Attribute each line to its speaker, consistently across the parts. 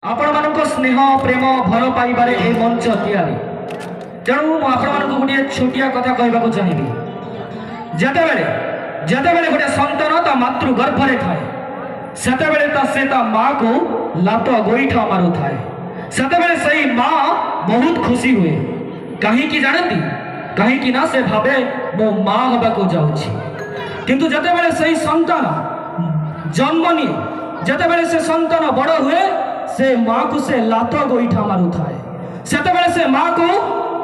Speaker 1: आपण स्नेह प्रेम भल पाइबारे ए मंच तैयारी तेणु आपण गोटे छोटिया कथा कहवाक चाहिए। जितेबले जितेबले गोटे सन्तान ता मातृ गर्भरे थाए सेतेबेले से माँ को लात गोईठा मारू थाए सेतेबेले सही माँ बहुत खुशी हुए कहीं जानती कहीं ना से भावे मो माँ हवाक जाऊँगी किंतु जितेबले सही संतान जन्म निये जितेबले से संतान बड़ हुए से माँ को से लात गोईठा मारू थाए सेतेबेले से माँ को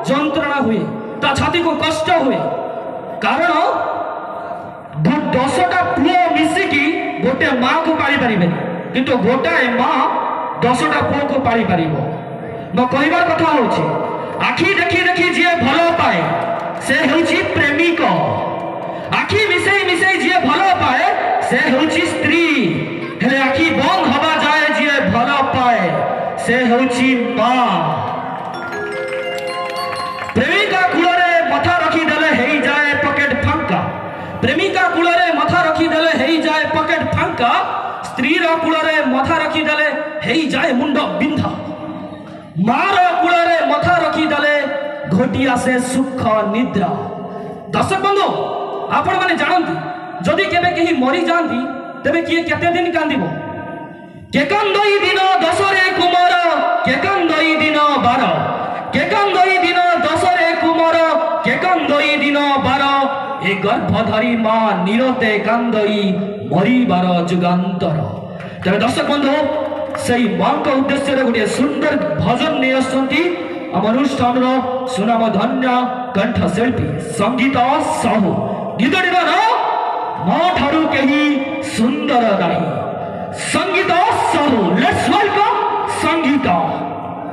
Speaker 1: जंत्रणा हुए ता छाती को कष्ट हुए कारण 10टा पुओ मिसिकी गोटे माँ को पाली पारे किंतु गोटाए माँ 10टा पुओ को पाली पार मो कहबार कथा हूँ आखि देखी देखी जी भल पाए से हूँ प्रेमिक आखि मिसई मिसई जी भल पाए से हूँ स्त्री हेले आखि बंद हवा जाए जी भल पाए से हूँ माँ प्रेमिका कूलरे मथा रखीदेले हो जाए पकेट फांका प्रेमिका कूलरे मथा रखीदेले हो जाए पकेट फांका स्त्री कूलरे मथा रखीदेले हो जाए मुंड बिंधा मार कूलरे मथा रखीदेले घोटी आसे सुख निद्रा। दर्शक बंधु आपण माने जानती जदि केबे केही मरी जाती तेबे किए केते दिन कांदिबो केकंदई दिन दशरे कुमार केकंदई दिन बार केकंदई दिन दशरे कुमार केकंदई दिन बार ए गर्भधारी माँ निरते कांदई मरीबार जुगांतर। तेरे दर्शक बंधु से माँ का उद्देश्य गोटे सुंदर भजन नहीं आसती आम अनुष्ठान सुनाम धन्य कंठशिल्पी संगीत साहू गीतटी मो ठारू कहीं सुंदर नहीं संगीत साहू लेट्स वेलकम